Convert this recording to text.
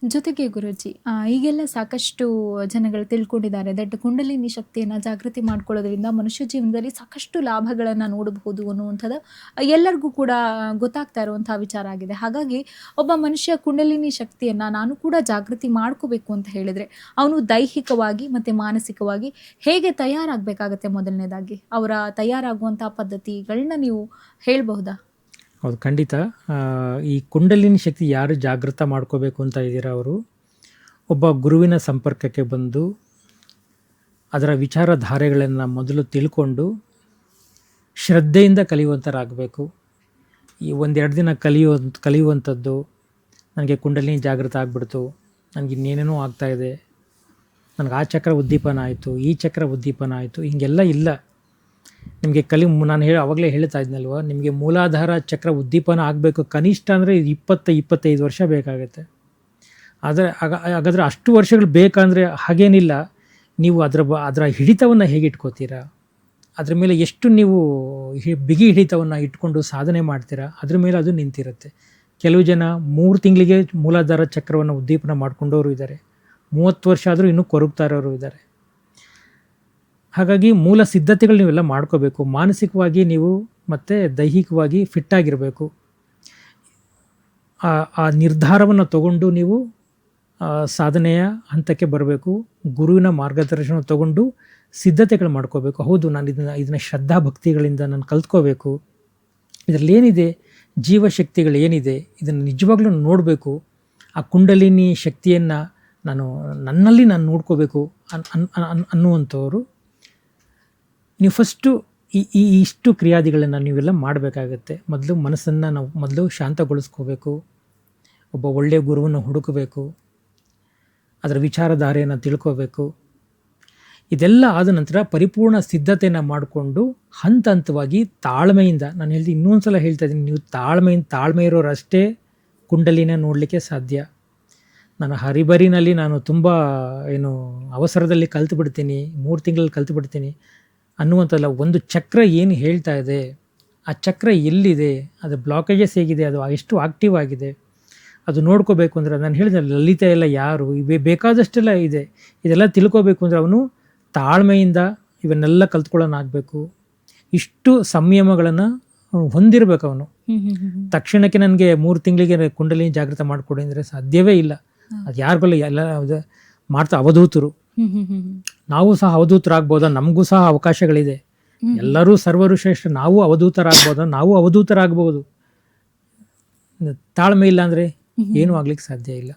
ಜೊತೆಗೆ ಗುರೂಜಿ, ಈಗೆಲ್ಲ ಸಾಕಷ್ಟು ಜನಗಳು ತಿಳ್ಕೊಂಡಿದ್ದಾರೆ ದಟ್ ಕುಂಡಲಿನಿ ಶಕ್ತಿಯನ್ನು ಜಾಗೃತಿ ಮಾಡ್ಕೊಳ್ಳೋದ್ರಿಂದ ಮನುಷ್ಯ ಜೀವನದಲ್ಲಿ ಸಾಕಷ್ಟು ಲಾಭಗಳನ್ನು ನೋಡಬಹುದು ಅನ್ನುವಂಥದ್ದು ಎಲ್ಲರಿಗೂ ಕೂಡ ಗೊತ್ತಾಗ್ತಾ ಇರುವಂಥ ವಿಚಾರ ಆಗಿದೆ. ಹಾಗಾಗಿ ಒಬ್ಬ ಮನುಷ್ಯ ಕುಂಡಲಿನಿ ಶಕ್ತಿಯನ್ನು ನಾನು ಕೂಡ ಜಾಗೃತಿ ಮಾಡ್ಕೋಬೇಕು ಅಂತ ಹೇಳಿದರೆ ಅವನು ದೈಹಿಕವಾಗಿ ಮತ್ತು ಮಾನಸಿಕವಾಗಿ ಹೇಗೆ ತಯಾರಾಗಬೇಕಾಗತ್ತೆ? ಮೊದಲನೇದಾಗಿ ಅವರ ತಯಾರಾಗುವಂಥ ಪದ್ಧತಿಗಳನ್ನ ನೀವು ಹೇಳಬಹುದಾ? ಹೌದು, ಖಂಡಿತ. ಈ ಕುಂಡಲಿನಿ ಶಕ್ತಿ ಯಾರು ಜಾಗೃತ ಮಾಡ್ಕೋಬೇಕು ಅಂತ ಇದ್ದೀರಾ, ಅವರು ಒಬ್ಬ ಗುರುವಿನ ಸಂಪರ್ಕಕ್ಕೆ ಬಂದು ಅದರ ವಿಚಾರಧಾರೆಗಳನ್ನು ಮೊದಲು ತಿಳ್ಕೊಂಡು ಶ್ರದ್ಧೆಯಿಂದ ಕಲಿಯುವಂಥರಾಗಬೇಕು. ಈ ಒಂದೆರಡು ದಿನ ಕಲಿಯುವಂಥದ್ದು, ನನಗೆ ಕುಂಡಲಿನಿ ಜಾಗೃತ ಆಗಿಬಿಡ್ತು, ನನಗೆ ಇನ್ನೇನೇನೋ ಆಗ್ತಾಯಿದೆ, ನನಗೆ ಆ ಚಕ್ರ ಉದ್ದೀಪನ ಆಯಿತು, ಈ ಚಕ್ರ ಉದ್ದೀಪನ ಆಯಿತು, ಹಿಂಗೆಲ್ಲ ಇಲ್ಲ. ನಿಮಗೆ ನಾನು ಆವಾಗಲೇ ಹೇಳ್ತಾ ಇದ್ನಲ್ವ, ನಿಮಗೆ ಮೂಲಾಧಾರ ಚಕ್ರ ಉದ್ದೀಪನ ಆಗಬೇಕು ಕನಿಷ್ಠ ಅಂದರೆ 20-25 ವರ್ಷ ಬೇಕಾಗುತ್ತೆ. ಆದರೆ ಹಾಗಾದರೆ ಅಷ್ಟು ವರ್ಷಗಳು ಬೇಕಂದರೆ ಹಾಗೇನಿಲ್ಲ. ನೀವು ಅದರ ಹಿಡಿತವನ್ನು ಹೇಗೆ ಇಟ್ಕೋತೀರಾ, ಅದ್ರ ಮೇಲೆ ಎಷ್ಟು ನೀವು ಬಿಗಿ ಹಿಡಿತವನ್ನು ಇಟ್ಕೊಂಡು ಸಾಧನೆ ಮಾಡ್ತೀರಾ, ಅದ್ರ ಮೇಲೆ ಅದು ನಿಂತಿರುತ್ತೆ. ಕೆಲವು ಜನ 3 ತಿಂಗಳಿಗೆ ಮೂಲಾಧಾರ ಚಕ್ರವನ್ನು ಉದ್ದೀಪನ ಮಾಡ್ಕೊಂಡವರು ಇದ್ದಾರೆ, 30 ವರ್ಷ ಆದರೂ ಇನ್ನೂ ಕೊರಗ್ತಾ ಇರೋರು ಇದ್ದಾರೆ. ಹಾಗಾಗಿ ಮೂಲ ಸಿದ್ಧತೆಗಳು ನೀವೆಲ್ಲ ಮಾಡ್ಕೋಬೇಕು. ಮಾನಸಿಕವಾಗಿ ನೀವು ಮತ್ತು ದೈಹಿಕವಾಗಿ ಫಿಟ್ಟಾಗಿರಬೇಕು. ಆ ನಿರ್ಧಾರವನ್ನು ತಗೊಂಡು ನೀವು ಸಾಧನೆಯ ಹಂತಕ್ಕೆ ಬರಬೇಕು. ಗುರುವಿನ ಮಾರ್ಗದರ್ಶನ ತಗೊಂಡು ಸಿದ್ಧತೆಗಳು ಮಾಡ್ಕೋಬೇಕು. ಹೌದು, ನಾನು ಇದನ್ನು ಶ್ರದ್ಧಾ ಭಕ್ತಿಗಳಿಂದ ನಾನು ಕಲ್ತ್ಕೋಬೇಕು, ಇದರಲ್ಲಿ ಏನಿದೆ, ಜೀವಶಕ್ತಿಗಳು ಏನಿದೆ, ಇದನ್ನು ನಿಜವಾಗ್ಲೂ ನೋಡಬೇಕು. ಆ ಕುಂಡಲಿನಿ ಶಕ್ತಿಯನ್ನು ನನ್ನಲ್ಲಿ ನಾನು ನೋಡ್ಕೋಬೇಕು ಅನ್ನುವಂಥವ್ರು ನೀವು ಫಸ್ಟು ಇಷ್ಟು ಕ್ರಿಯಾದಿಗಳನ್ನು ನೀವೆಲ್ಲ ಮಾಡಬೇಕಾಗತ್ತೆ. ಮೊದಲು ಮನಸ್ಸನ್ನು ನಾವು ಶಾಂತಗೊಳಿಸ್ಕೋಬೇಕು. ಒಬ್ಬ ಒಳ್ಳೆಯ ಗುರುವನ್ನು ಹುಡುಕಬೇಕು, ಅದರ ವಿಚಾರಧಾರೆಯನ್ನು ತಿಳ್ಕೋಬೇಕು. ಇದೆಲ್ಲ ಆದ ನಂತರ ಪರಿಪೂರ್ಣ ಸಿದ್ಧತೆಯನ್ನು ಮಾಡಿಕೊಂಡು ಹಂತ ಹಂತವಾಗಿ ತಾಳ್ಮೆಯಿಂದ, ನಾನು ಇನ್ನೊಂದು ಸಲ ಹೇಳ್ತಾ ಇದ್ದೀನಿ, ನೀವು ತಾಳ್ಮೆ ಇರೋರಷ್ಟೇ ಕುಂಡಲಿನ ನೋಡಲಿಕ್ಕೆ ಸಾಧ್ಯ. ನಾನು ಹರಿಬರಿನಲ್ಲಿ ನಾನು ತುಂಬ ಅವಸರದಲ್ಲಿ ಕಲ್ತು ಬಿಡ್ತೀನಿ, 3 ತಿಂಗಳಲ್ಲಿ ಕಲ್ತು ಬಿಡ್ತೀನಿ ಅನ್ನುವಂಥಲ್ಲ. ಒಂದು ಚಕ್ರ ಏನು ಹೇಳ್ತಾ ಇದೆ, ಆ ಚಕ್ರ ಎಲ್ಲಿದೆ, ಅದು ಬ್ಲಾಕೇಜಸ್ ಹೇಗಿದೆ, ಅದು ಎಷ್ಟು ಆಕ್ಟಿವ್ ಆಗಿದೆ, ಅದು ನೋಡ್ಕೋಬೇಕು ಅಂದರೆ, ನಾನು ಹೇಳಿದೆ ಲಲಿತ ಎಲ್ಲ ಯಾರು, ಬೇಕಾದಷ್ಟೆಲ್ಲ ಇದೆ. ಇದೆಲ್ಲ ತಿಳ್ಕೋಬೇಕು ಅಂದರೆ ಅವನು ತಾಳ್ಮೆಯಿಂದ ಇವನ್ನೆಲ್ಲ ಕಲ್ತ್ಕೊಳ್ಳೋನಾಗಬೇಕು. ಇಷ್ಟು ಸಂಯಮಗಳನ್ನು ಹೊಂದಿರಬೇಕು ಅವನು. ತಕ್ಷಣಕ್ಕೆ ನನಗೆ 3 ತಿಂಗಳಿಗೆ ಕುಂಡಲಿನಿ ಜಾಗೃತ ಮಾಡಿಕೊಡಿ ಅಂದರೆ ಸಾಧ್ಯವೇ ಇಲ್ಲ. ಅದು ಯಾರಿಗೆಲ್ಲ ಎಲ್ಲ ಮಾಡ್ತಾ ಅವಧೂತರು, ನಾವು ಸಹ ಅವಧೂತರಾಗ್ಬೋದಾ? ನಮಗೂ ಸಹ ಅವಕಾಶಗಳಿದೆ. ಎಲ್ಲರೂ ಸರ್ವರು ಶ್ರೇಷ್ಠ, ನಾವು ಅವಧೂತರಾಗ್ಬೋದಾ? ನಾವು ಅವಧೂತರಾಗ್ಬೋದು. ತಾಳ್ಮೆ ಇಲ್ಲ ಅಂದರೆ ಏನೂ ಆಗ್ಲಿಕ್ಕೆ ಸಾಧ್ಯ ಇಲ್ಲ.